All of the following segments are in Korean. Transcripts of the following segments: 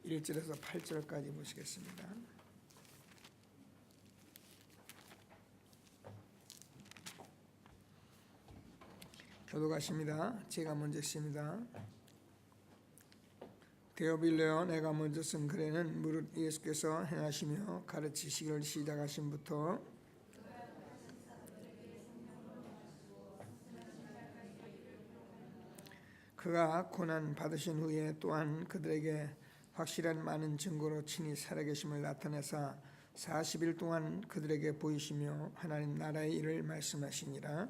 1절에서 8절까지 보시겠습니다. 교독하십니다. 제가 먼저 읽습니다. 데오빌레오, 내가 먼저 쓴 글에는 무릇 예수께서 행하시며 가르치시기를 시작하심부터 그가 고난 받으신 후에 또한 그들에게 확실한 많은 증거로 친히 살아계심을 나타내사 40일 동안 그들에게 보이시며 하나님 나라의 일을 말씀하시니라.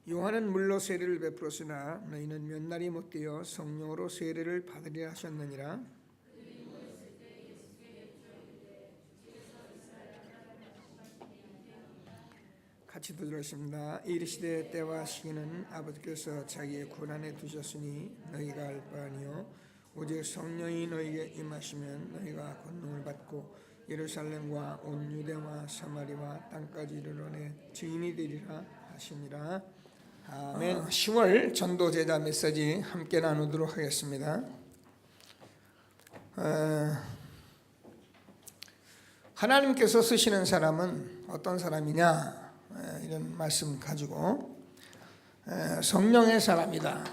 요한은 물로 세례를 베풀었으나 너희는 몇 날이 못되어 성령으로 세례를 받으리라 하셨느니라. 같이 들으십니다. 이르시되 때와 시기는 아버지께서 자기의 권한에 두셨으니 너희가 알 바 아니요 오직 성령이 너희에게 임하시면 너희가 권능을 받고 예루살렘과 온 유대와 사마리와 땅까지 이르러내 증인이 되리라 하시니라. 아멘. 10월 전도제자 메시지 함께 나누도록 하겠습니다. 하나님께서 쓰시는 사람은 어떤 사람이냐, 이런 말씀 가지고 성령의 사람이다.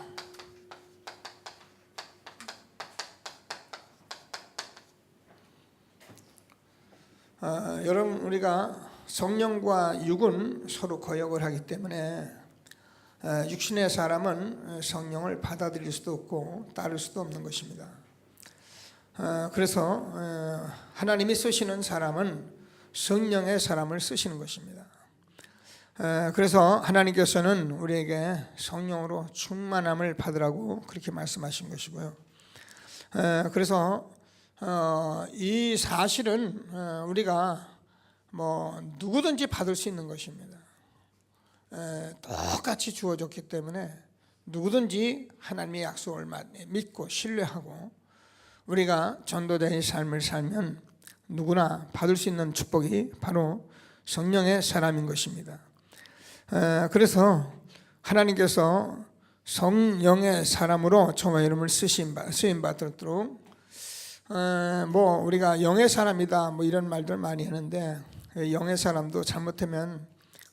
여러분, 우리가 성령과 육은 서로 거역을 하기 때문에 육신의 사람은 성령을 받아들일 수도 없고 따를 수도 없는 것입니다. 그래서 하나님이 쓰시는 사람은 성령의 사람을 쓰시는 것입니다. 그래서 하나님께서는 우리에게 성령으로 충만함을 받으라고 그렇게 말씀하신 것이고요. 그래서 이 사실은 우리가 누구든지 받을 수 있는 것입니다. 똑같이 주어졌기 때문에 누구든지 하나님의 약속을 믿고 신뢰하고 우리가 전도자의 삶을 살면 누구나 받을 수 있는 축복이 바로 성령의 사람인 것입니다. 그래서 하나님께서 성령의 사람으로 저와 이름을 쓰임 받도록 우리가 영의 사람이다 이런 말들 많이 하는데, 영의 사람도 잘못하면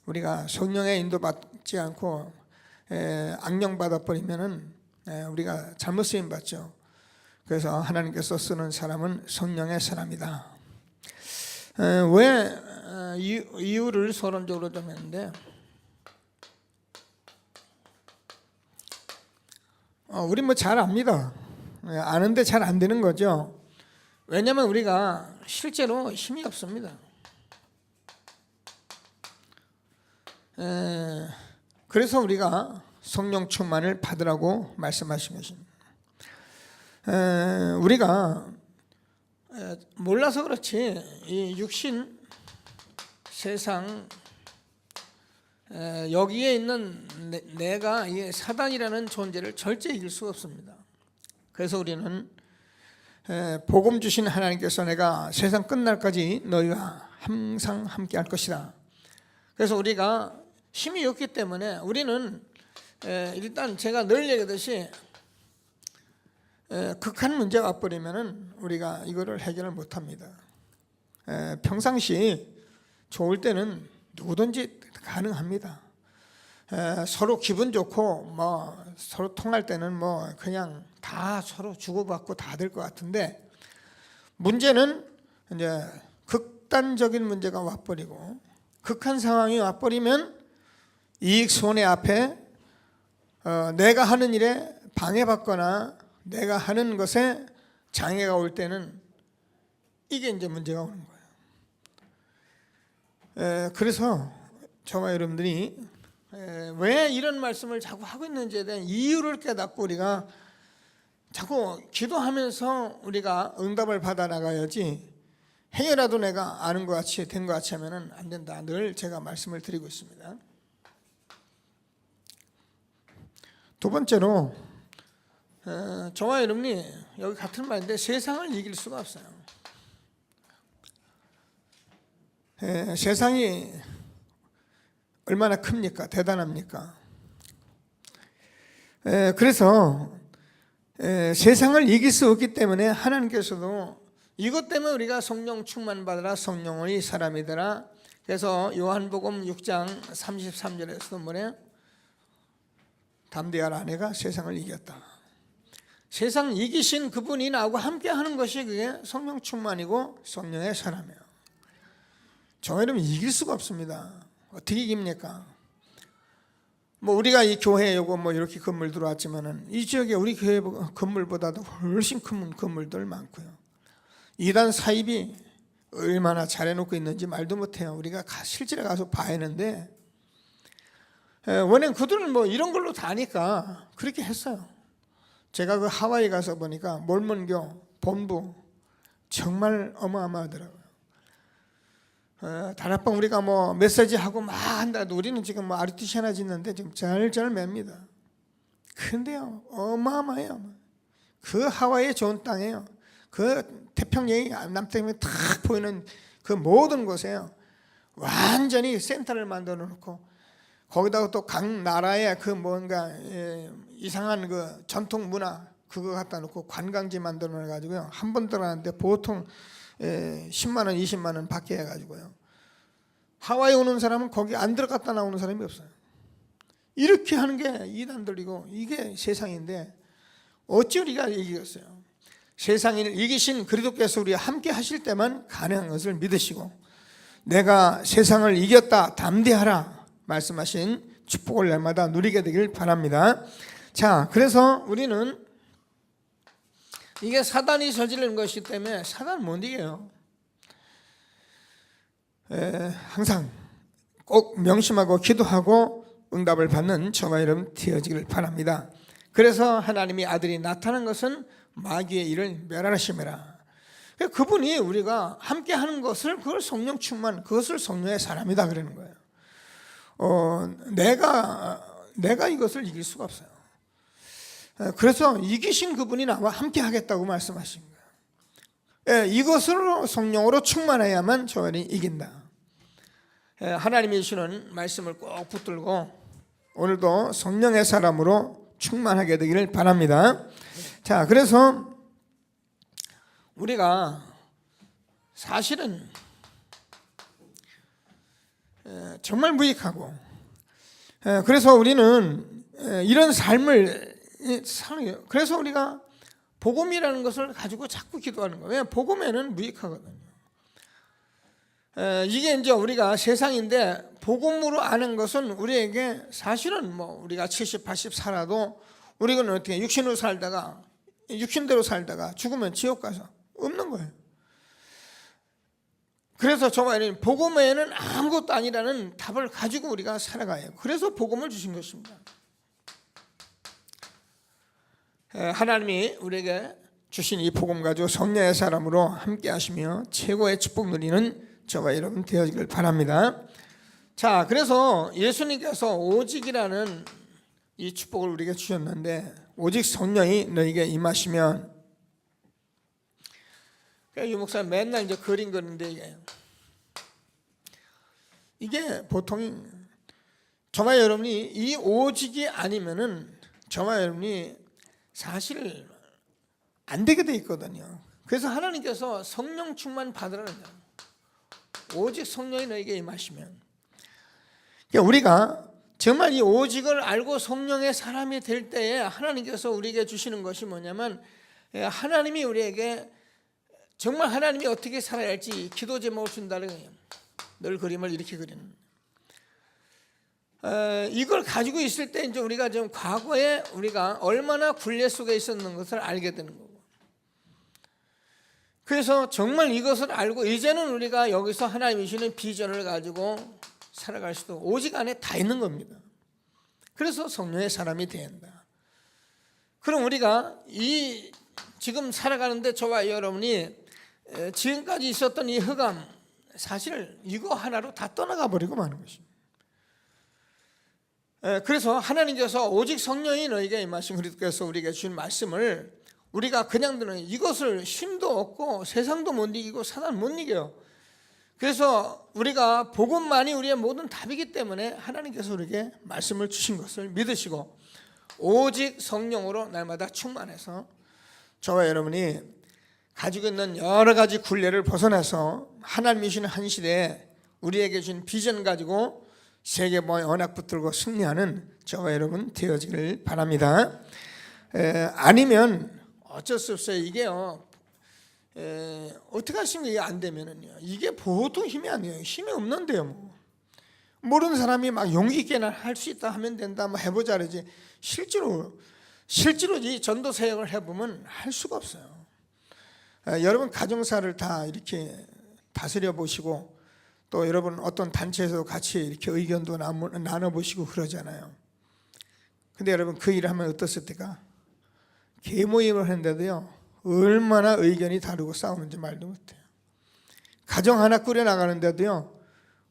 우리가 성령의 인도받지 않고 악령 받아버리면은 우리가 잘못 쓰임 받죠. 그래서 하나님께서 쓰는 사람은 성령의 사람이다. 왜 이유를 서론적으로 좀 했는데, 우리 잘 압니다. 아는데 잘 안 되는 거죠. 왜냐하면 우리가 실제로 힘이 없습니다. 그래서 우리가 성령 충만을 받으라고 말씀하신 것입니다. 우리가 몰라서 그렇지 이 육신, 세상, 여기에 있는 내가 사단이라는 존재를 절대 이길 수가 없습니다. 그래서 우리는 복음 주신 하나님께서 내가 세상 끝날까지 너희와 항상 함께 할 것이다. 그래서 우리가 힘이 없기 때문에 우리는 일단 제가 늘 얘기하듯이 극한 문제가 와버리면 우리가 이거를 해결을 못합니다. 평상시 좋을 때는 누구든지 가능합니다. 서로 기분 좋고 서로 통할 때는 그냥 다 서로 주고받고 다 될 것 같은데, 문제는 이제 극단적인 문제가 와버리고 극한 상황이 와버리면 이익 손해 앞에 내가 하는 일에 방해받거나 내가 하는 것에 장애가 올 때는 이게 이제 문제가 오는 거예요. 그래서 저와 여러분들이 왜 이런 말씀을 자꾸 하고 있는지에 대한 이유를 깨닫고 우리가 자꾸 기도하면서 우리가 응답을 받아 나가야지, 행여라도 내가 아는 것 같이 된 것 같이 하면 안 된다. 늘 제가 말씀을 드리고 있습니다. 두 번째로 저와 여러분이 여기 같은 말인데 세상을 이길 수가 없어요. 세상이 얼마나 큽니까? 대단합니까? 그래서 세상을 이길 수 없기 때문에 하나님께서도 이것 때문에 우리가 성령 충만 받으라 성령의 사람이 되라. 그래서 요한복음 6장 33절에서도 뭐래요? 담대하라, 내가 세상을 이겼다. 세상 이기신 그분이 나하고 함께 하는 것이 그게 성령 충만이고 성령의 사람이에요. 저 여러분 이길 수가 없습니다. 어떻게 이깁니까? 뭐 우리가 이 교회에 요거 뭐 이렇게 건물 들어왔지만은 이 지역에 우리 교회 건물보다도 훨씬 큰 건물들 많고요. 이단 사입이 얼마나 잘해놓고 있는지 말도 못해요. 우리가 실제로 가서 봐야 하는데 원래는 그들은 뭐 이런 걸로 다니까 그렇게 했어요. 제가 그 하와이 가서 보니까 몰몬교 본부 정말 어마어마하더라고요. 다락방 우리가 뭐 메시지 하고 막 한다도 우리는 지금 뭐 아르티시 하나 짓는데 지금 잘 맵니다. 근데요 어마어마해요. 그 하와이의 좋은 땅이에요. 그 태평양이 남태평양이 탁 보이는 그 모든 곳에요 완전히 센터를 만들어 놓고 거기다가 또 각 나라의 그 뭔가 이상한 그 전통 문화 그거 갖다 놓고 관광지 만들어 놔 가지고요 한 번 들어가는데 보통 10만 원, 20만 원 받게 해가지고요. 하와이 오는 사람은 거기 안 들어갔다 나오는 사람이 없어요. 이렇게 하는 게 이단들이고 이게 세상인데 어찌 우리가 이기겠어요? 세상을 이기신 그리스도께서 우리와 함께 하실 때만 가능한 것을 믿으시고 내가 세상을 이겼다 담대하라 말씀하신 축복을 날마다 누리게 되길 바랍니다. 자, 그래서 우리는 이게 사단이 저지른 것이기 때문에 사단은 못 이겨요. 항상 꼭 명심하고 기도하고 응답을 받는 저와 여러분 되어지길 바랍니다. 그래서 하나님의 아들이 나타난 것은 마귀의 일을 멸하심이라. 그분이 우리가 함께 하는 것을 그걸 성령 충만, 그것을 성령의 사람이다 그러는 거예요. 내가 이것을 이길 수가 없어요. 그래서 이기신 그분이 나와 함께 하겠다고 말씀하신 거예요. 이것으로 성령으로 충만해야만 저들이 이긴다. 하나님이 주시는 말씀을 꼭 붙들고 오늘도 성령의 사람으로 충만하게 되기를 바랍니다. 자, 그래서 우리가 사실은 정말 무익하고 그래서 우리는 이런 삶을 사는 그래서 우리가 복음이라는 것을 가지고 자꾸 기도하는 거예요. 왜냐하면 복음에는 무익하거든요. 이게 이제 우리가 세상인데 복음으로 아는 것은 우리에게 사실은 뭐 우리가 70, 80 살아도 우리는 어떻게 육신으로 살다가 육신대로 살다가 죽으면 지옥 가서 없는 거예요. 그래서 정말 복음에는 아무것도 아니라는 답을 가지고 우리가 살아가요. 그래서 복음을 주신 것입니다. 하나님이 우리에게 주신 이 복음 가지고 성령의 사람으로 함께 하시며 최고의 축복 누리는 저와 여러분 되어지길 바랍니다. 자, 그래서 예수님께서 오직이라는 이 축복을 우리에게 주셨는데 오직 성령이 너에게 임하시면 유 목사님 맨날 이제 그림 그리는데 이게 보통 저와 여러분이 이 오직이 아니면은 저와 여러분이 사실 안 되게 돼 있거든요. 그래서 하나님께서 성령 충만 받으라는 거예요. 오직 성령이 너에게 임하시면 그러니까 우리가 정말 이 오직을 알고 성령의 사람이 될 때에 하나님께서 우리에게 주시는 것이 뭐냐면 하나님이 우리에게 정말 하나님이 어떻게 살아야 할지 기도 제목을 준다는 거예요. 늘 그림을 이렇게 그리는 이걸 가지고 있을 때 이제 우리가 좀 과거에 우리가 얼마나 굴레 속에 있었는 것을 알게 되는 거고 그래서 정말 이것을 알고 이제는 우리가 여기서 하나님이 주시는 비전을 가지고 살아갈 수도 오직 안에 다 있는 겁니다. 그래서 성령의 사람이 된다. 그럼 우리가 이 지금 살아가는데 저와 여러분이 지금까지 있었던 이 흑암 사실 이거 하나로 다 떠나가 버리고 마는 것입니다. 그래서 하나님께서 오직 성령이 너에게 임하신 그리스도께서 우리에게 주신 말씀을 우리가 그냥 듣는 이것을 힘도 없고 세상도 못 이기고 사단 못 이겨요. 그래서 우리가 복음만이 우리의 모든 답이기 때문에 하나님께서 우리에게 말씀을 주신 것을 믿으시고 오직 성령으로 날마다 충만해서 저와 여러분이 가지고 있는 여러 가지 굴레를 벗어나서 하나님이 주신 한 시대에 우리에게 준 비전 가지고 세계보의 언약 붙들고 승리하는 저와 여러분 되어지기를 바랍니다. 아니면 어쩔 수 없어요. 이게요. 어떻게 하시면 이게 안 되면은요. 이게 보통 힘이 아니에요. 힘이 없는데요. 뭐. 모르는 사람이 막 용기 있게 할 수 있다 하면 된다. 뭐 해보자 그러지. 실제로 이 전도 사역을 해보면 할 수가 없어요. 여러분 가정사를 다 이렇게 다스려 보시고 또 여러분 어떤 단체에서 같이 이렇게 의견도 나눠보시고 그러잖아요. 근데 여러분 그 일을 하면 어떻을 때가 개모임을 하는데도요. 얼마나 의견이 다르고 싸우는지 말도 못해요. 가정 하나 꾸려나가는데도요.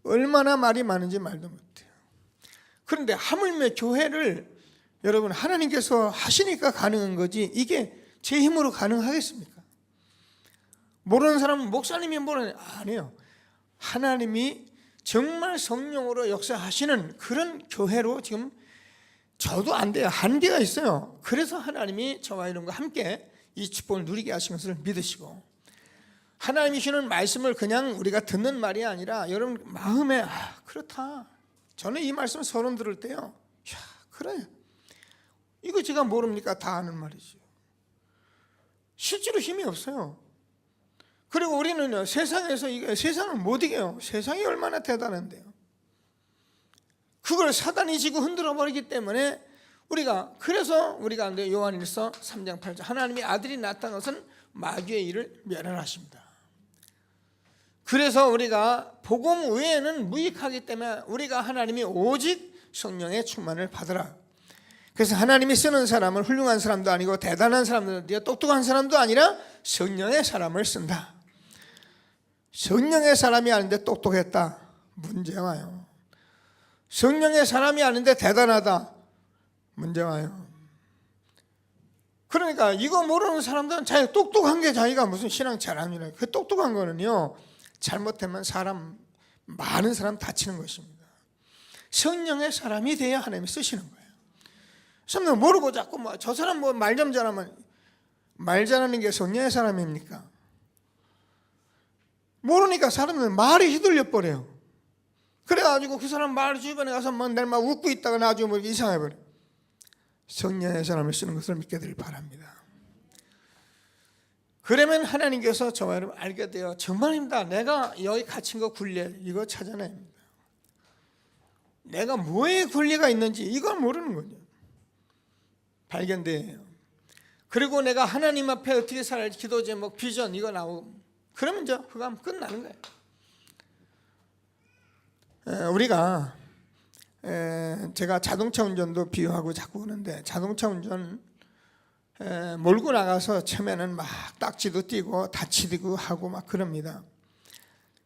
얼마나 말이 많은지 말도 못해요. 그런데 하물며 교회를 여러분 하나님께서 하시니까 가능한 거지 이게 제 힘으로 가능하겠습니까? 모르는 사람은 목사님이 아니에요. 하나님이 정말 성령으로 역사하시는 그런 교회로 지금 저도 안 돼요. 한계가 있어요. 그래서 하나님이 저와 이런 거 함께 이 축복을 누리게 하신 것을 믿으시고 하나님이 주는 말씀을 그냥 우리가 듣는 말이 아니라 여러분 마음에 그렇다. 저는 이 말씀을 서론 들을 때요. 야, 그래. 이거 제가 모릅니까? 다 아는 말이죠. 실제로 힘이 없어요. 그리고 우리는 세상에서 세상을 못 이겨요. 세상이 얼마나 대단한데요. 그걸 사단이 지고 흔들어 버리기 때문에 그래서 우리가 요한일서 3장 8절 하나님의 아들이 나타난 것은 마귀의 일을 멸하십니다. 그래서 우리가 복음 외에는 무익하기 때문에 우리가 하나님이 오직 성령의 충만을 받으라. 그래서 하나님이 쓰는 사람은 훌륭한 사람도 아니고 대단한 사람도 아니고 똑똑한 사람도 아니라 성령의 사람을 쓴다. 성령의 사람이 아닌데 똑똑했다. 문제 와요. 성령의 사람이 아닌데 대단하다. 문제 와요. 그러니까 이거 모르는 사람들은 자기가 똑똑한 게 자기가 무슨 신앙 잘합니다. 그 똑똑한 거는요. 잘못하면 많은 사람 다치는 것입니다. 성령의 사람이 돼야 하나님이 쓰시는 거예요. 성령 모르고 자꾸 저 사람 말 좀 잘하면 말 잘하는 게 성령의 사람입니까? 모르니까 사람들은 말이 휘둘려 버려요. 그래가지고 그 사람 말 주변에 가서 내일 막 웃고 있다가 나중에 이상해 버려. 성령의 사람을 쓰는 것을 믿게 되길 바랍니다. 그러면 하나님께서 저와 여러분 알게 돼요. 정말입니다. 내가 여기 갇힌 거 굴레 이거 찾아내야 합니다. 내가 뭐에 굴레가 있는지 이걸 모르는 거죠. 발견돼요. 그리고 내가 하나님 앞에 어떻게 살아야지 기도 제목 비전 이거 나오고 그러면 이제 그거 하면 끝나는 거예요. 우리가 제가 자동차 운전도 비유하고 자꾸 그러는데 자동차 운전 몰고 나가서 처음에는 막 딱지도 띄고 다치고 하고 막 그럽니다.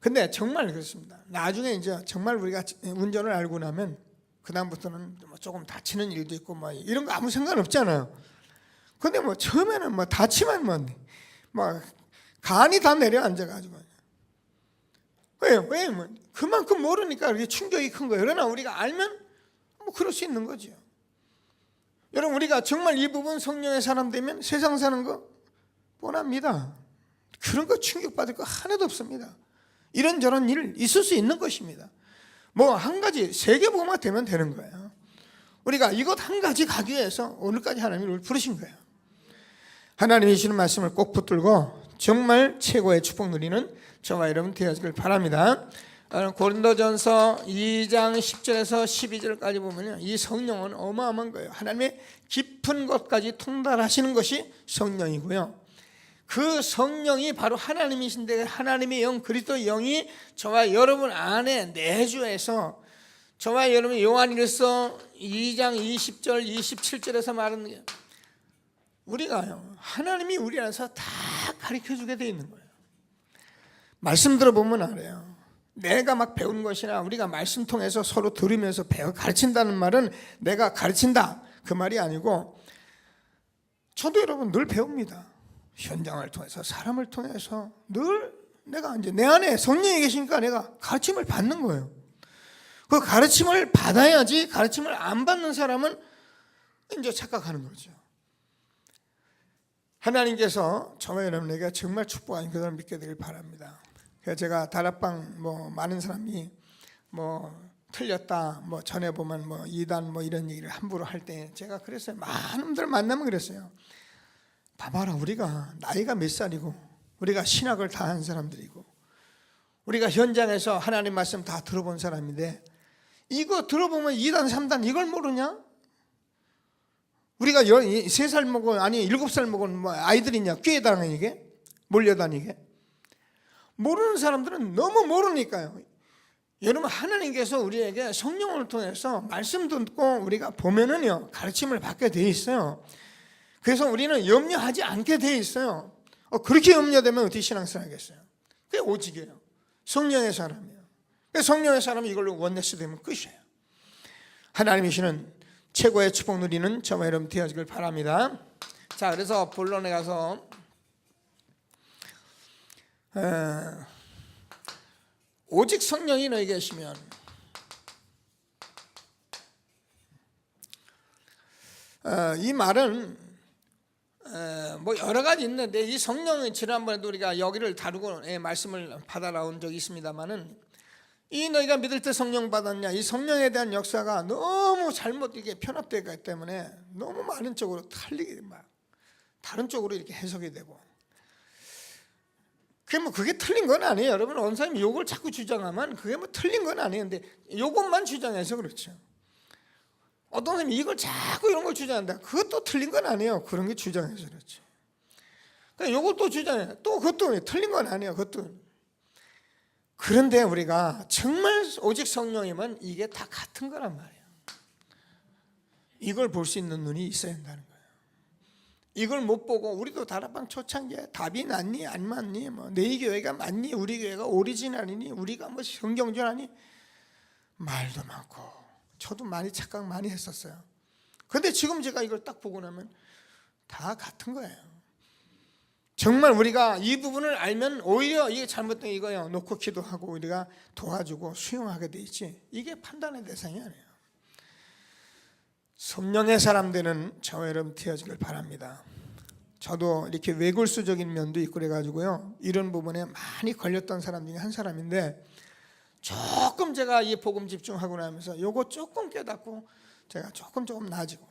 근데 정말 그렇습니다. 나중에 이제 정말 우리가 운전을 알고 나면 그 다음부터는 조금 다치는 일도 있고 뭐 이런 거 아무 상관 없잖아요. 근데 처음에는 다치면 간이 다 내려앉아가지고 왜 그만큼 모르니까 이렇게 충격이 큰 거예요. 그러나 우리가 알면 그럴 수 있는 거죠. 여러분 우리가 정말 이 부분 성령의 사람 되면 세상 사는 거 뻔합니다. 그런 거 충격받을 거 하나도 없습니다. 이런저런 일 있을 수 있는 것입니다. 한 가지 세계복음화 되면 되는 거예요. 우리가 이것 한 가지 가기 위해서 오늘까지 하나님이 우리를 부르신 거예요. 하나님이 주시는 말씀을 꼭 붙들고 정말 최고의 축복 누리는 저와 여러분 되어지길 바랍니다. 고린도전서 2장 10절에서 12절까지 보면요, 이 성령은 어마어마한 거예요. 하나님의 깊은 것까지 통달하시는 것이 성령이고요. 그 성령이 바로 하나님이신데 하나님의 영 그리스도의 영이 저와 여러분 안에 내주해서 저와 여러분 요한일서 2장 20절 27절에서 말하는 게 우리가요 하나님이 우리 안에서 다 가르쳐주게 돼 있는 거예요. 말씀 들어보면 알아요. 내가 막 배운 것이나 우리가 말씀 통해서 서로 들으면서 가르친다는 말은 내가 가르친다 그 말이 아니고 저도 여러분 늘 배웁니다. 현장을 통해서 사람을 통해서 늘 내가 이제 내 안에 성령이 계시니까 내가 가르침을 받는 거예요. 그 가르침을 받아야지, 가르침을 안 받는 사람은 이제 착각하는 거죠. 하나님께서 저와 여러분에게 정말 축복하신 그들을 믿게 되길 바랍니다. 그래서 제가 다락방 많은 사람이 틀렸다, 전에 보면 이단 이런 얘기를 함부로 할 때 제가 그랬어요. 많은 분들 만나면 그랬어요. 봐봐라, 우리가 나이가 몇 살이고, 우리가 신학을 다 한 사람들이고, 우리가 현장에서 하나님 말씀 다 들어본 사람인데, 이거 들어보면 2단 3단 이걸 모르냐? 우리가 3살 먹은, 아니 7살 먹은 아이들이냐? 교회 다니게? 몰려다니게? 모르는 사람들은 너무 모르니까요. 여러분, 하나님께서 우리에게 성령을 통해서 말씀 듣고 우리가 보면은요, 가르침을 받게 돼 있어요. 그래서 우리는 염려하지 않게 돼 있어요. 그렇게 염려되면 어떻게 신앙생활 하겠어요? 그게 오직이에요. 성령의 사람이에요. 성령의 사람이 이걸로 원네스 되면 끝이에요. 하나님이 주시는 최고의 축복 누리는 저와 여러분 되어지길 바랍니다. 자, 그래서 본론에 가서 오직 성령이 너희 계시면, 이 말은 여러 가지 있는데, 이 성령은 지난번에도 우리가 여기를 다루고 말씀을 받아 나온 적이 있습니다만은, 이 너희가 믿을 때 성령 받았냐, 이 성령에 대한 역사가 너무 잘못 이게 편합되어 있기 때문에 너무 많은 쪽으로 틀리게 다른 쪽으로 이렇게 해석이 되고, 그게 틀린 건 아니에요. 여러분, 어느 사람이 요걸 자꾸 주장하면 그게 틀린 건 아니에요. 근데 요것만 주장해서 그렇죠. 어떤 사람이 이걸 자꾸 이런 걸 주장한다. 그것도 틀린 건 아니에요. 그런 게 주장해서 그렇죠. 그러니까 요걸 또 주장해. 또 그것도 틀린 건 아니에요. 그것도. 그런데 우리가 정말 오직 성령이면 이게 다 같은 거란 말이에요. 이걸 볼 수 있는 눈이 있어야 한다는 거예요. 이걸 못 보고 우리도 다락방 초창기에 답이 맞니 안 맞니, 내 교회가 맞니, 우리 교회가 오리지널이니, 우리가 성경전하니, 말도 많고 저도 많이 착각 많이 했었어요. 그런데 지금 제가 이걸 딱 보고 나면 다 같은 거예요. 정말 우리가 이 부분을 알면 오히려 이게 잘못된 이거예요. 놓고 기도하고 우리가 도와주고 수용하게 돼 있지, 이게 판단의 대상이 아니에요. 성령의 사람 되는 저와 여러분 되어지길 바랍니다. 저도 이렇게 외골수적인 면도 있고 그래가지고요, 이런 부분에 많이 걸렸던 사람 중에 한 사람인데, 조금 제가 이 복음 집중하고 나면서 요거 조금 깨닫고 제가 조금 나아지고,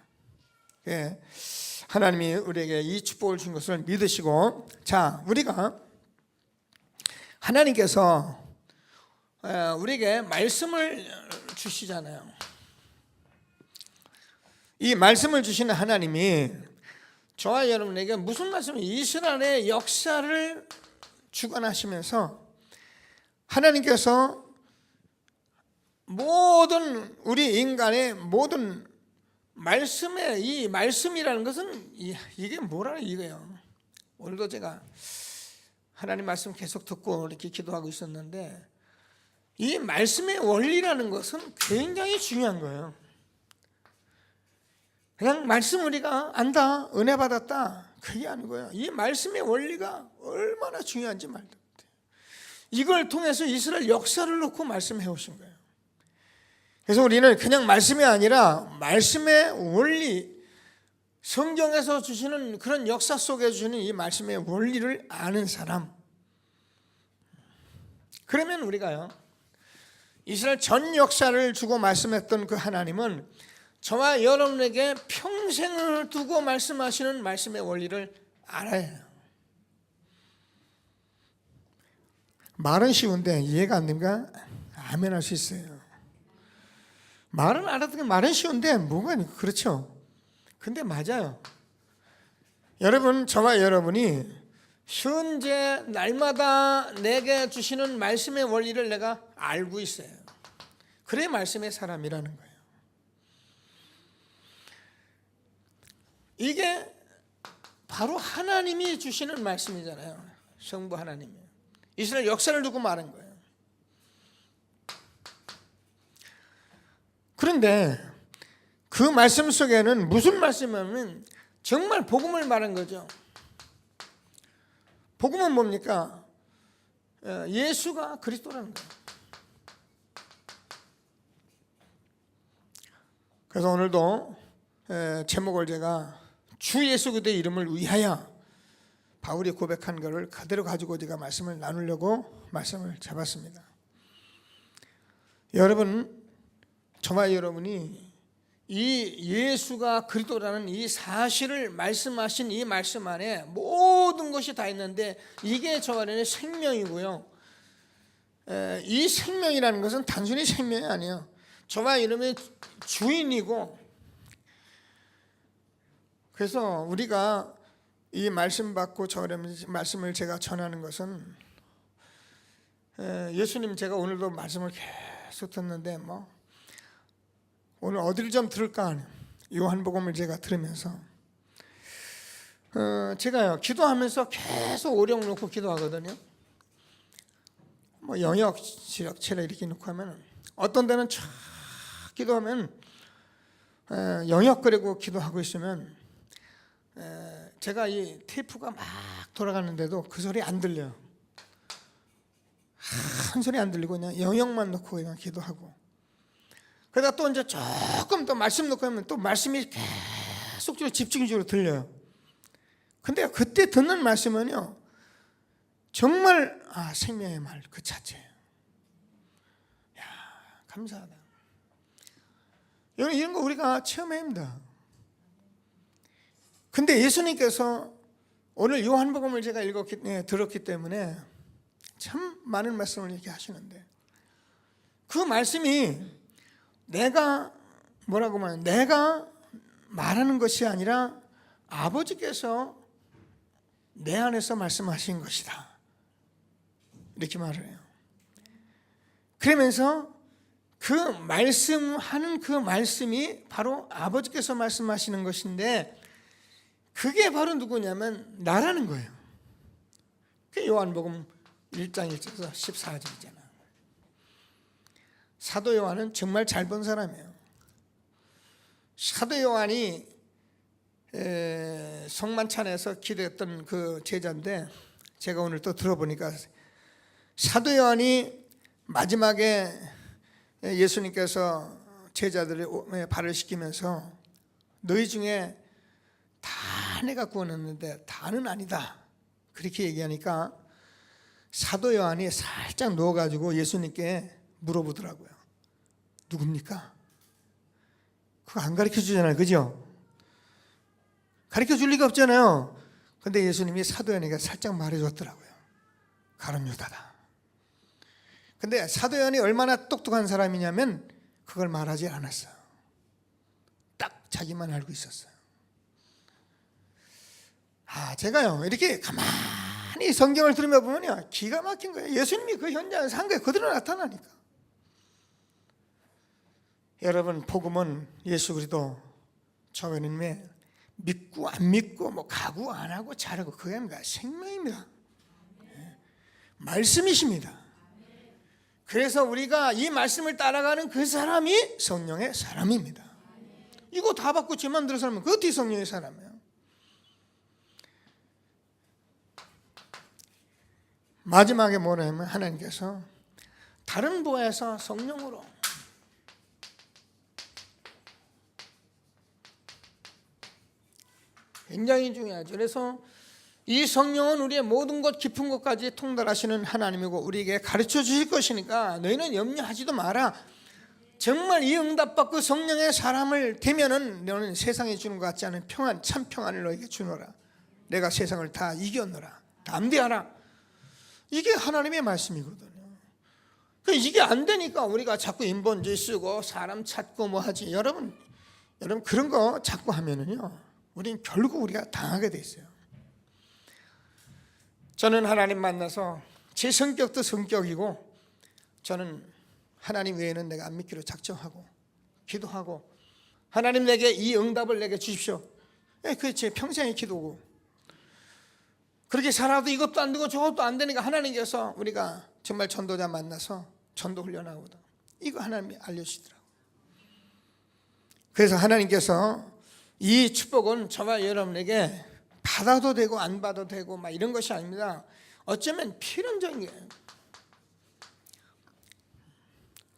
하나님이 우리에게 이 축복을 준 것을 믿으시고, 자, 우리가 하나님께서 우리에게 말씀을 주시잖아요. 이 말씀을 주시는 하나님이 저와 여러분에게 무슨 말씀을, 이스라엘의 역사를 주관하시면서 하나님께서 모든 우리 인간의 모든 말씀에, 이 말씀이라는 것은 이게 뭐라 이거예요. 오늘도 제가 하나님 말씀 계속 듣고 이렇게 기도하고 있었는데, 이 말씀의 원리라는 것은 굉장히 중요한 거예요. 그냥 말씀 우리가 안다, 은혜 받았다, 그게 아니고요. 이 말씀의 원리가 얼마나 중요한지 말도 못해요. 이걸 통해서 이스라엘 역사를 놓고 말씀해 오신 거예요. 그래서 우리는 그냥 말씀이 아니라 말씀의 원리, 성경에서 주시는 그런 역사 속에 주시는 이 말씀의 원리를 아는 사람, 그러면 우리가요, 이스라엘 전 역사를 주고 말씀했던 그 하나님은 저와 여러분에게 평생을 두고 말씀하시는 말씀의 원리를 알아야 해요. 말은 쉬운데 이해가 안 됩니까? 아멘 할 수 있어요. 말은 알아듣기, 말은 쉬운데 뭐가 그렇죠. 근데 맞아요. 여러분, 저와 여러분이 현재 날마다 내게 주시는 말씀의 원리를 내가 알고 있어요. 그래 말씀의 사람이라는 거예요. 이게 바로 하나님이 주시는 말씀이잖아요. 성부 하나님이 이스라엘 역사를 두고 말한 거예요. 그런데 그 말씀 속에는 무슨 말씀이냐면 정말 복음을 말한 거죠. 복음은 뭡니까? 예수가 그리스도라는 거예요. 그래서 오늘도 제목을 제가 주 예수 그리스도의 이름을 위하여 바울이 고백한 것을 그대로 가지고 제가 말씀을 나누려고 말씀을 잡았습니다. 여러분, 저와 여러분이 이 예수가 그리스도라는 이 사실을 말씀하신 이 말씀 안에 모든 것이 다 있는데 이게 저 안에는 생명이고요. 이 생명이라는 것은 단순히 생명이 아니에요. 저와 여러분의 주인이고, 그래서 우리가 이 말씀 받고 저 말씀을 제가 전하는 것은 예수님, 제가 오늘도 말씀을 계속 듣는데 오늘 어디를 좀 들을까 하는 요한복음을 제가 들으면서 제가요 기도하면서 계속 오령 놓고 기도하거든요. 영역 지력체를 이렇게 놓고 하면 어떤 데는 쫙 기도하면 영역 그리고 기도하고 있으면 제가 이 테이프가 막 돌아가는데도 그 소리 안 들려요. 한 소리 안 들리고 그냥 영역만 놓고 그냥 기도하고, 그러다 또 이제 조금 더 말씀 놓고 하면 또 말씀이 계속적으로 집중적으로 들려요. 근데 그때 듣는 말씀은요 정말 생명의 말 그 자체예요. 야, 감사하다. 이런 거 우리가 체험해야 합니다. 근데 예수님께서 오늘 요한복음을 제가 들었기 때문에 참 많은 말씀을 이렇게 하시는데, 그 말씀이 내가 말하는 것이 아니라 아버지께서 내 안에서 말씀하신 것이다, 이렇게 말을 해요. 그러면서 그 말씀하는 그 말씀이 바로 아버지께서 말씀하시는 것인데, 그게 바로 누구냐면 나라는 거예요. 그 요한복음 1장 1절에서 14절이잖아. 사도 요한은 정말 잘 본 사람이에요. 사도 요한이 성만찬에서 기도했던 그 제자인데, 제가 오늘 또 들어보니까 사도 요한이 마지막에 예수님께서 제자들의 발을 씻기면서 너희 중에 다 내가 구원했는데 다는 아니다, 그렇게 얘기하니까 사도 요한이 살짝 누워가지고 예수님께 물어보더라고요. 누굽니까? 그거 안 가르쳐 주잖아요, 그죠? 가르쳐 줄 리가 없잖아요. 근데 예수님이 사도 요한에게 살짝 말해줬더라고요. 가룟 유다다. 근데 사도 요한이 얼마나 똑똑한 사람이냐면 그걸 말하지 않았어요. 딱 자기만 알고 있었어요. 제가요 이렇게 가만히 성경을 들으며 보면요 기가 막힌 거예요. 예수님이 그 현장에서 한 게 그대로 나타나니까. 여러분, 복음은 예수 그리스도 저하나님의 믿고 안 믿고 가고 안 하고 잘하고 그게 아닙니다. 생명입니다. 말씀이십니다. 그래서 우리가 이 말씀을 따라가는 그 사람이 성령의 사람입니다. 이거 다 받고 죄만 들어 살면 그 어떻게 성령의 사람이에요? 마지막에 뭐냐면 하나님께서 다른 부에서 성령으로 굉장히 중요하죠. 그래서 이 성령은 우리의 모든 것 깊은 것까지 통달하시는 하나님이고 우리에게 가르쳐 주실 것이니까 너희는 염려하지도 마라. 정말 이 응답받고 성령의 사람을 되면은 너는 세상에 주는 것 같지 않은 평안, 참 평안을 너에게 주노라. 내가 세상을 다 이겼노라. 담대하라. 이게 하나님의 말씀이거든요. 이게 안 되니까 우리가 자꾸 인본주의 쓰고 사람 찾고 뭐 하지. 여러분 그런 거 자꾸 하면은요 우린 결국 우리가 당하게 돼 있어요. 저는 하나님 만나서 제 성격도 성격이고, 저는 하나님 외에는 내가 안 믿기로 작정하고 기도하고, 하나님 내게 이 응답을 내게 주십시오. 그게 제 평생의 기도고, 그렇게 살아도 이것도 안 되고 저것도 안 되니까 하나님께서 우리가 정말 전도자 만나서 전도 훈련하거든. 이거 하나님이 알려주시더라고요. 그래서 하나님께서 이 축복은 저와 여러분에게 받아도 되고 안 받아도 되고 막 이런 것이 아닙니다. 어쩌면 필연적인 거예요.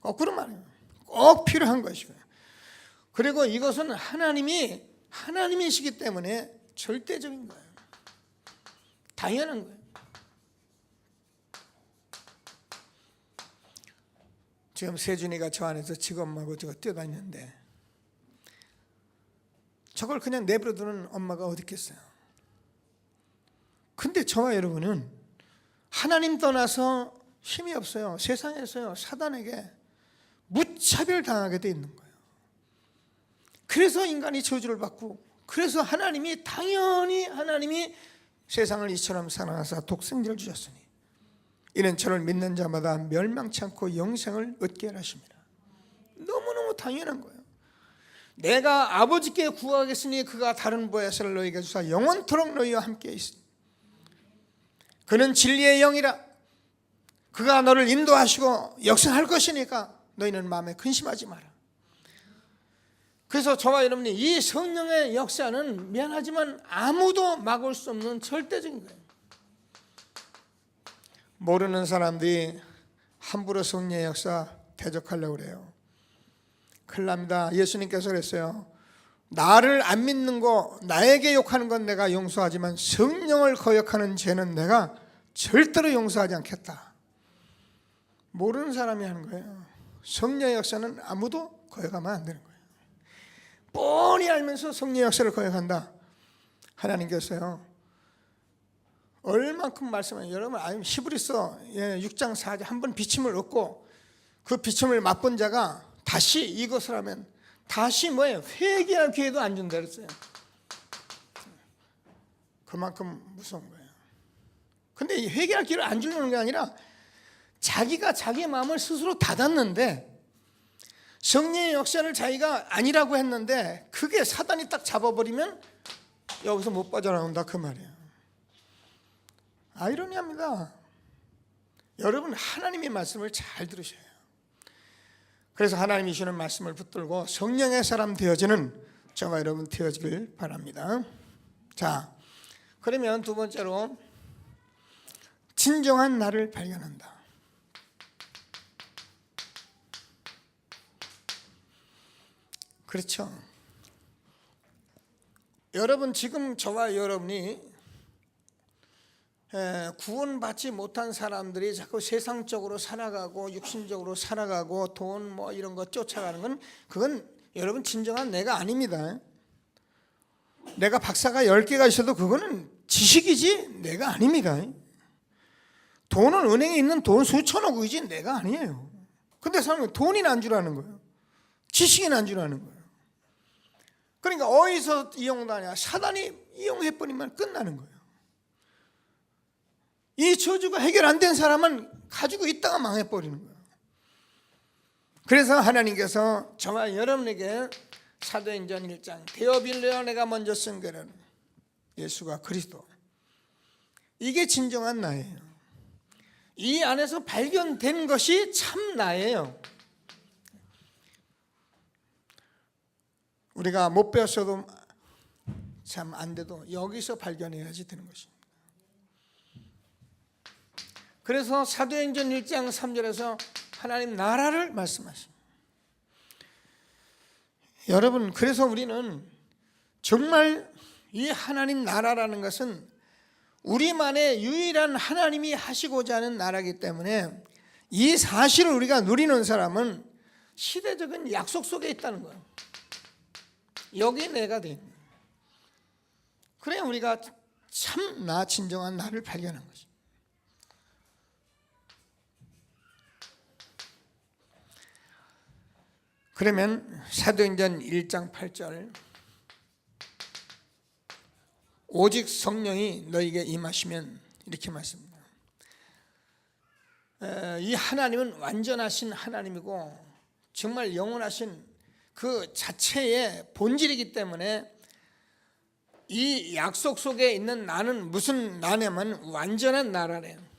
거꾸로 말해요. 꼭 필요한 것이고요. 그리고 이것은 하나님이시기 때문에 절대적인 거예요. 당연한 거예요. 지금 세준이가 저 안에서 직업하고 저거 뛰어다니는데 저걸 그냥 내버려두는 엄마가 어디 있겠어요. 근데 저와 여러분은 하나님 떠나서 힘이 없어요. 세상에서요, 사단에게 무차별 당하게 돼 있는 거예요. 그래서 인간이 저주를 받고, 그래서 당연히 하나님이 세상을 이처럼 사랑하사 독생자를 주셨으니 이는 저를 믿는 자마다 멸망치 않고 영생을 얻게 하십니다. 너무너무 당연한 거예요. 내가 아버지께 구하겠으니 그가 다른 보혜사를 너희에게 주사 영원토록 너희와 함께 있으니 그는 진리의 영이라. 그가 너를 인도하시고 역사할 것이니까 너희는 마음에 근심하지 마라. 그래서 저와 여러분이 이 성령의 역사는 미안하지만 아무도 막을 수 없는 절대적인 거예요. 모르는 사람들이 함부로 성령의 역사 대적하려고 그래요. 큰일 납니다. 예수님께서 그랬어요. 나를 안 믿는 거, 나에게 욕하는 건 내가 용서하지만 성령을 거역하는 죄는 내가 절대로 용서하지 않겠다. 모르는 사람이 하는 거예요. 성령의 역사는 아무도 거역하면 안 되는 거예요. 뻔히 알면서 성령의 역사를 거역한다. 하나님께서요, 얼만큼 말씀하세요. 여러분 히브리서 6장 4절 한번 비침을 얻고 그 비침을 맛본 자가 다시 이것을 하면 다시 뭐예요? 회개할 기회도 안 준다 그랬어요. 그만큼 무서운 거예요. 근데 이 회개할 기회를 안 주는 게 아니라 자기가 자기의 마음을 스스로 닫았는데 성령의 역사를 자기가 아니라고 했는데 그게 사단이 딱 잡아버리면 여기서 못 빠져나온다 그 말이에요. 아이러니합니다. 여러분 하나님의 말씀을 잘 들으셔야 해요. 그래서 하나님이 주시는 말씀을 붙들고 성령의 사람 되어지는 저와 여러분 되어지길 바랍니다. 자, 그러면 두 번째로 진정한 나를 발견한다. 그렇죠. 여러분 지금 저와 여러분이 구원받지 못한 사람들이 자꾸 세상적으로 살아가고 육신적으로 살아가고 돈 뭐 이런 거 쫓아가는 건 그건 여러분 진정한 내가 아닙니다. 내가 박사가 10개가 있어도 그거는 지식이지 내가 아닙니다. 돈은 은행에 있는 돈 수천억이지 내가 아니에요. 근데 사람은 돈이 난 줄 아는 거예요. 지식이 난 줄 아는 거예요. 그러니까 어디서 이용하냐? 사단이 이용해버리면 끝나는 거예요. 이 저주가 해결 안 된 사람은 가지고 있다가 망해버리는 거예요. 그래서 하나님께서 저와 여러분에게 사도행전 1장 데어빌레어 내가 먼저 쓴 글은 예수가 그리스도, 이게 진정한 나예요. 이 안에서 발견된 것이 참 나예요. 우리가 못 배웠어도 참 안 돼도 여기서 발견해야지 되는 것입니다. 그래서 사도행전 1장 3절에서 하나님 나라를 말씀하십니다. 여러분, 그래서 우리는 정말 이 하나님 나라라는 것은 우리만의 유일한 하나님이 하시고자 하는 나라이기 때문에 이 사실을 우리가 누리는 사람은 시대적인 약속 속에 있다는 거예요. 여기 내가 돼 있는 거예요. 그래야 우리가 참 나 진정한 나를 발견한 거죠. 그러면 사도행전 1장 8절 오직 성령이 너에게 임하시면 이렇게 말씀합니다. 이 하나님은 완전하신 하나님이고 정말 영원하신 그 자체의 본질이기 때문에 이 약속 속에 있는 나는 무슨 나냐면 완전한 나라래요.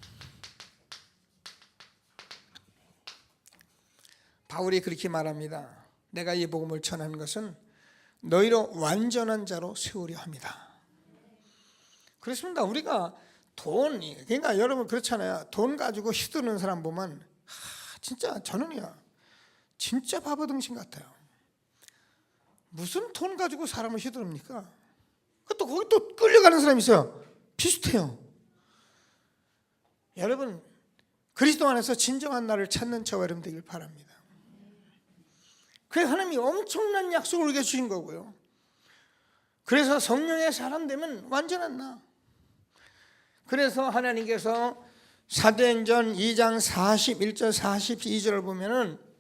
바울이 그렇게 말합니다. 내가 이 복음을 전하는 것은 너희로 완전한 자로 세우려 합니다. 그렇습니다. 우리가 그러니까 여러분 그렇잖아요. 돈 가지고 휘두르는 사람 보면 진짜 저는요 진짜 바보등신 같아요. 무슨 돈 가지고 사람을 휘두릅니까? 또 거기 또 끌려가는 사람이 있어요. 비슷해요. 여러분, 그리스도 안에서 진정한 나를 찾는 저와 여러분 되길 바랍니다. 그래서 하나님이 엄청난 약속을 우리에게 주신 거고요. 그래서 성령의 사람 되면 완전한 나. 그래서 하나님께서 사도행전 2장 41절 42절을 보면은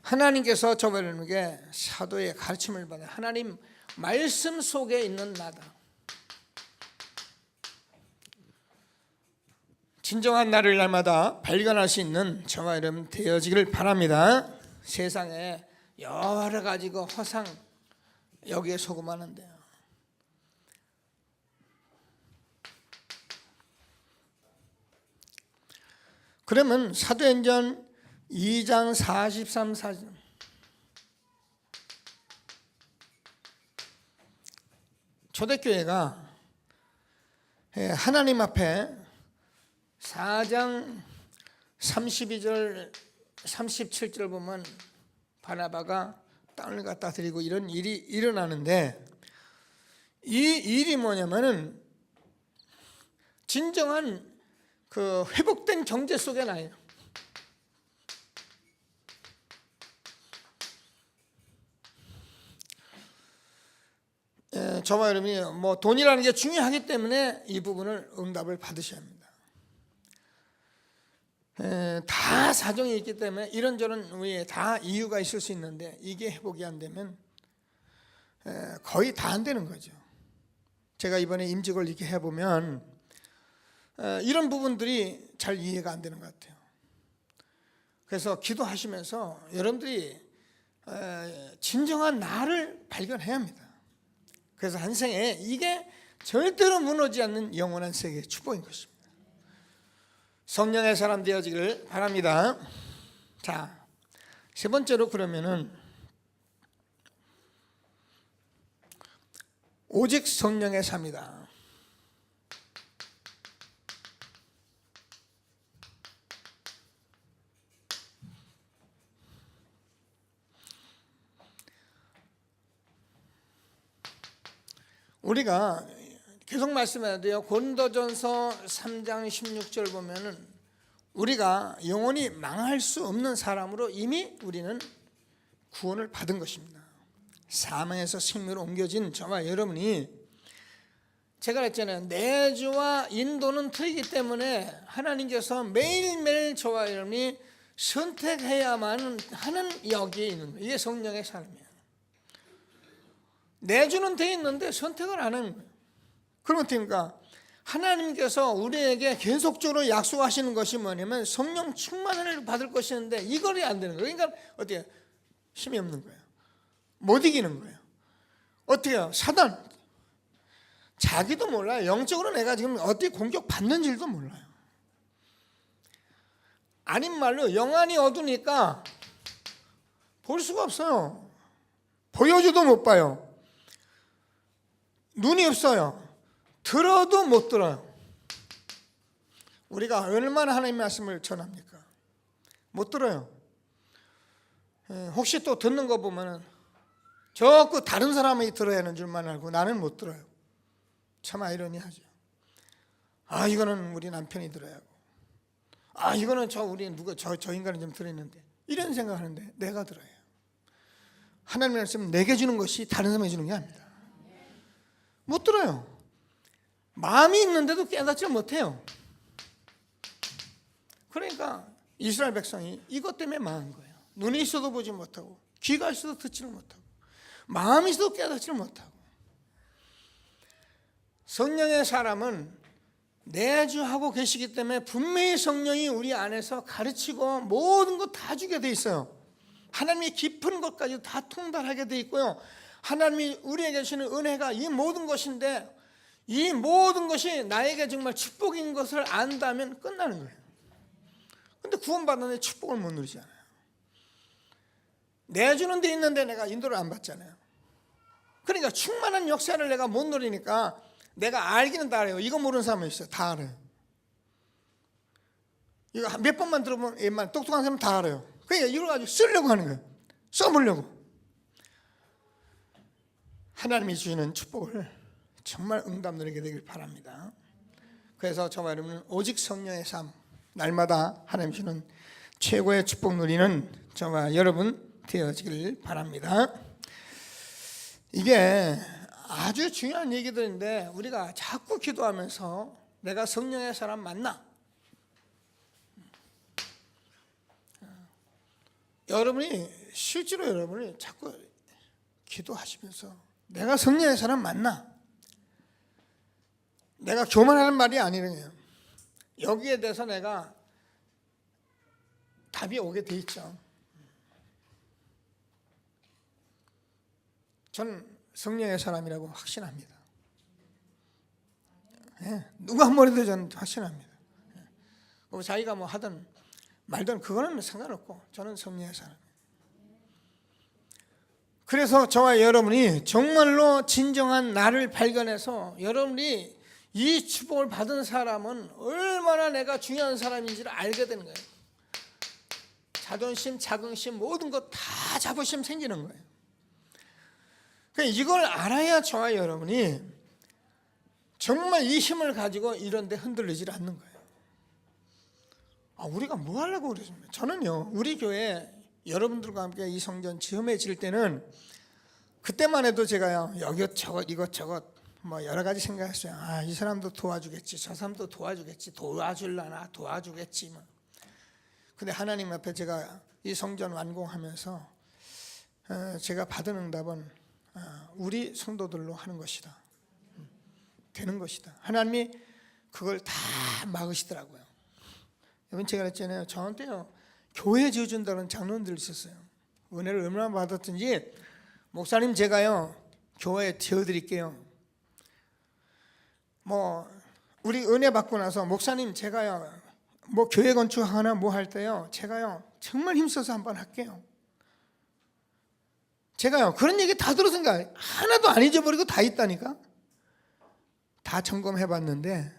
하나님께서 저와 여러분에게 사도의 가르침을 받아 하나님 말씀 속에 있는 나다. 진정한 나를 날마다 발견할 수 있는 저와 여러분 되어지기를 바랍니다. 세상에 여러 가지 그 허상 여기에 속음하는데요. 그러면 사도행전 2장 43, 4절 초대교회가 하나님 앞에 4장 32절 37절 보면 바나바가 땅을 갖다 드리고 이런 일이 일어나는데 이 일이 뭐냐면은 진정한 그 회복된 경제 속에 나요. 저와 여러분이 뭐 돈이라는 게 중요하기 때문에 이 부분을 응답을 받으셔야 합니다. 다 사정이 있기 때문에 이런저런 위에 다 이유가 있을 수 있는데 이게 회복이 안 되면 거의 다 안 되는 거죠. 제가 이번에 임직을 이렇게 해보면 이런 부분들이 잘 이해가 안 되는 것 같아요. 그래서 기도하시면서 여러분들이 진정한 나를 발견해야 합니다. 그래서 한 생에 이게 절대로 무너지지 않는 영원한 세계의 축복인 것입니다. 성령의 사람 되어지기를 바랍니다. 자, 세 번째로 그러면은 오직 성령의 삶이다. 우리가 계속 말씀해야 돼요. 고린도전서 3장 16절 보면은 우리가 영원히 망할 수 없는 사람으로 이미 우리는 구원을 받은 것입니다. 사망에서 생명으로 옮겨진 저와 여러분이 제가 그랬잖아요. 내주와 인도는 틀리기 때문에 하나님께서 매일매일 저와 여러분이 선택해야만 하는 여기에 있는 거예요. 이게 성령의 삶이에요. 내주는 돼 있는데 선택을 안 하는 거예요. 그럼 어떻습니까? 하나님께서 우리에게 계속적으로 약속하시는 것이 뭐냐면 성령 충만을 받을 것이었는데 이걸이 안 되는 거예요. 그러니까 어떻게 힘이 없는 거예요. 못 이기는 거예요. 어떻게 해요? 사단 자기도 몰라요. 영적으로 내가 지금 어떻게 공격받는 줄도 몰라요. 아닌 말로 영안이 어두우니까 볼 수가 없어요. 보여줘도 못 봐요. 눈이 없어요. 들어도 못 들어요. 우리가 얼마나 하나님의 말씀을 전합니까? 못 들어요. 혹시 또 듣는 거 보면은 자꾸 다른 사람이 들어야 하는 줄만 알고 나는 못 들어요. 참 아이러니하죠. 아, 이거는 우리 남편이 들어야 하고, 아, 이거는 우리 누가 저 인간은 좀 들었는데, 이런 생각하는데 내가 들어야 해요. 하나님의 말씀 내게 주는 것이 다른 사람에게 주는 게 아닙니다. 못 들어요. 마음이 있는데도 깨닫지 못해요. 그러니까 이스라엘 백성이 이것 때문에 망한 거예요. 눈이 있어도 보지 못하고 귀가 있어도 듣지를 못하고 마음이 있어도 깨닫지를 못하고. 성령의 사람은 내주하고 계시기 때문에 분명히 성령이 우리 안에서 가르치고 모든 것 다 주게 돼 있어요. 하나님의 깊은 것까지 다 통달하게 돼 있고요. 하나님이 우리에게 주시는 은혜가 이 모든 것인데 이 모든 것이 나에게 정말 축복인 것을 안다면 끝나는 거예요. 그런데 구원받는데 축복을 못 누리지 않아요. 내주는 데 있는데 내가 인도를 안 받잖아요. 그러니까 충만한 역사를 내가 못 누리니까 내가 알기는 다 알아요. 이거 모르는 사람이 있어요. 다 알아요. 이거 몇 번만 들어보면 웬만 똑똑한 사람은 다 알아요. 그러니까 이걸 가지고 쓰려고 하는 거예요. 써보려고. 하나님이 주시는 축복을 정말 응답 누리게 되길 바랍니다. 그래서 저와 여러분은 오직 성령의 삶, 날마다 하나님 주시는 최고의 축복 누리는 저와 여러분 되어지길 바랍니다. 이게 아주 중요한 얘기들인데 우리가 자꾸 기도하면서 내가 성령의 사람 맞나? 여러분이 실제로 여러분이 자꾸 기도하시면서 내가 성령의 사람 맞나? 내가 교만하는 말이 아니래요. 여기에 대해서 내가 답이 오게 돼 있죠. 저는 성령의 사람이라고 확신합니다. 누가 뭐래도 저는 확신합니다. 자기가 뭐 하든 말든 그거는 상관없고 저는 성령의 사람. 그래서 저와 여러분이 정말로 진정한 나를 발견해서 여러분이 이 축복을 받은 사람은 얼마나 내가 중요한 사람인지를 알게 되는 거예요. 자존심, 자긍심 모든 것 다 자부심 생기는 거예요. 그러니까 이걸 알아야 저와 여러분이 정말 이 힘을 가지고 이런 데 흔들리지 않는 거예요. 우리가 뭐 하려고 그러십니까? 저는요, 우리 교회 여러분들과 함께 이 성전 지음해질 때는 그때만 해도 제가요, 이것저것 이것저것 뭐 여러 가지 생각했어요. 이 사람도 도와주겠지, 저 사람도 도와주겠지, 도와줄라나 도와주겠지 뭐. 근데 하나님 앞에 제가 이 성전 완공하면서 제가 받은 응답은 우리 성도들로 하는 것이다. 되는 것이다. 하나님이 그걸 다 막으시더라고요. 여러분 제가 그랬잖아요. 저한테요 교회 지어준다는 장로님들 있었어요. 은혜를 얼마나 받았든지 목사님 제가요 교회 지어드릴게요. 뭐 우리 은혜 받고 나서 목사님 제가요 뭐 교회 건축하거나 뭐 할 때요 제가요 정말 힘써서 한번 할게요. 제가요 그런 얘기 다 들었으니까 하나도 안 잊어버리고 다 있다니까. 다 점검해봤는데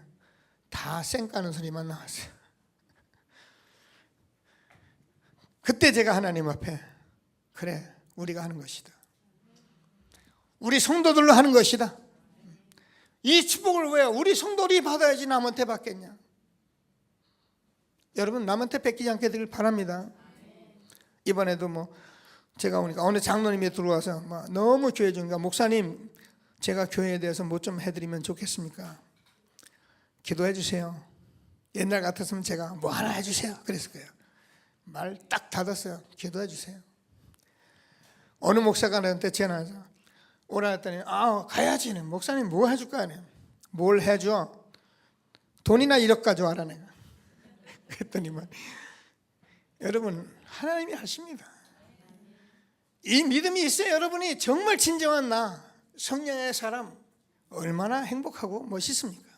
다 쌩까는 소리만 나왔어요. 그때 제가 하나님 앞에 그래 우리가 하는 것이다. 우리 성도들로 하는 것이다. 이 축복을 왜 우리 성도들이 받아야지 남한테 받겠냐. 여러분 남한테 뺏기지 않게 되길 바랍니다. 이번에도 뭐 제가 오니까 어느 장로님이 들어와서 너무 교회 중이니까 목사님 제가 교회에 대해서 뭐 좀 해드리면 좋겠습니까? 기도해 주세요. 옛날 같았으면 제가 뭐 하나 해주세요 그랬을 거예요. 말 딱 닫았어요. 기도해 주세요. 어느 목사가 나한테 전화해서 오라 했더니 가야지. 목사님 뭐 해줄까? 뭘 해줘? 돈이나 1억 가져와라 내가. 그랬더니만 여러분 하나님이 하십니다. 이 믿음이 있어요. 여러분이 정말 진정한 나 성령의 사람 얼마나 행복하고 멋있습니까?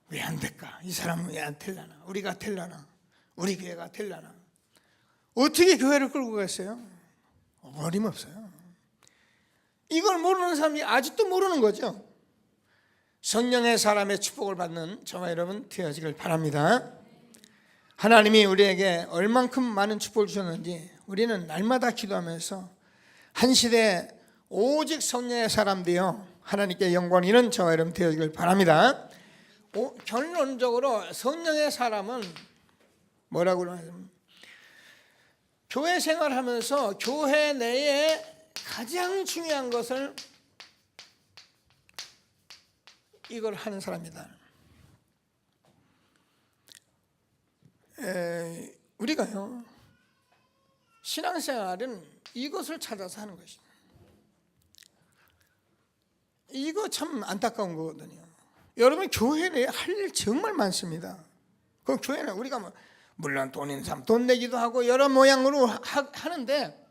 왜 안 될까? 이 사람은 왜 안 될라나? 우리가 될라나? 우리 교회가 될라나? 어떻게 교회를 끌고 갔어요? 어림없어요. 이걸 모르는 사람이 아직도 모르는 거죠. 성령의 사람의 축복을 받는 저와 여러분 되어지길 바랍니다. 하나님이 우리에게 얼만큼 많은 축복을 주셨는지 우리는 날마다 기도하면서 한 시대 오직 성령의 사람 되어 하나님께 영광 있는 저와 여러분 되어지길 바랍니다. 결론적으로 성령의 사람은 뭐라고 그러냐면 교회 생활하면서 교회 내에 가장 중요한 것을 이걸 하는 사람이다. 우리가요 신앙생활은 이것을 찾아서 하는 것입니다. 이거 참 안타까운 거거든요. 여러분 교회 내에 할 일 정말 많습니다. 그 교회는 우리가 물론 돈 있는 사람 돈 내기도 하고 여러 모양으로 하는데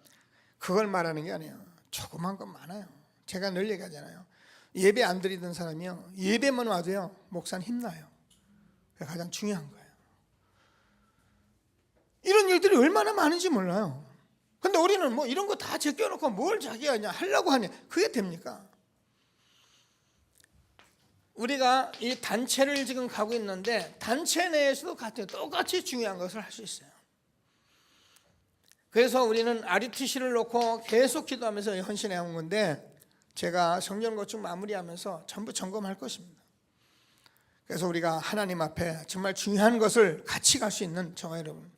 그걸 말하는 게 아니에요. 조그만 건 많아요. 제가 늘 얘기하잖아요. 예배 안 드리던 사람이요 예배만 와도요 목사는 힘나요. 그게 가장 중요한 거예요. 이런 일들이 얼마나 많은지 몰라요. 근데 우리는 뭐 이런 거 다 제껴놓고 뭘 자기가 하려고 하냐. 그게 됩니까? 우리가 이 단체를 지금 가고 있는데 단체 내에서도 똑같이 중요한 것을 할 수 있어요. 그래서 우리는 RUTC를 놓고 계속 기도하면서 헌신해 온 건데 제가 성전 건축 마무리하면서 전부 점검할 것입니다. 그래서 우리가 하나님 앞에 정말 중요한 것을 같이 갈 수 있는 저와 여러분.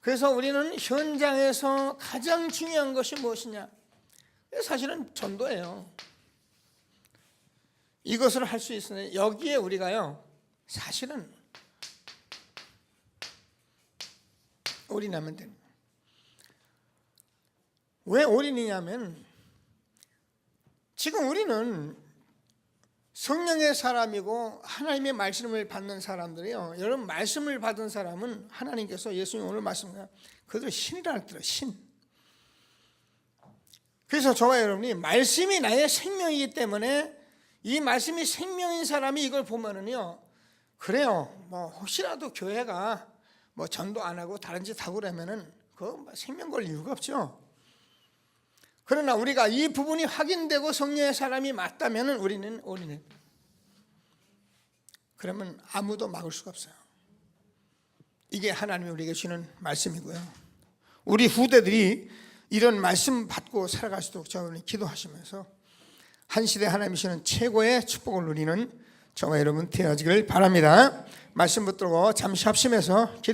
그래서 우리는 현장에서 가장 중요한 것이 무엇이냐? 사실은 전도예요. 이것을 할 수 있으니 여기에 우리가요 사실은 올인하면 됩니다. 왜 올인이냐면 지금 우리는 성령의 사람이고 하나님의 말씀을 받는 사람들이요. 여러분 말씀을 받은 사람은 하나님께서 예수님 오늘 말씀하신 그들 신이라 할때요 신. 그래서 저와 여러분이 말씀이 나의 생명이기 때문에 이 말씀이 생명인 사람이 이걸 보면은요 그래요 뭐 혹시라도 교회가 뭐 전도 안 하고 다른 짓 하고 그러면은 그 생명 걸 이유가 없죠. 그러나 우리가 이 부분이 확인되고 성령의 사람이 맞다면은 우리는 올인해. 그러면 아무도 막을 수가 없어요. 이게 하나님이 우리에게 주는 말씀이고요. 우리 후대들이 이런 말씀 받고 살아갈 수 있도록 저는 기도하시면서 한 시대 하나님이 주시는 최고의 축복을 누리는 저와 여러분 되어지길 바랍니다. 말씀 붙들고 잠시 합심해서 기도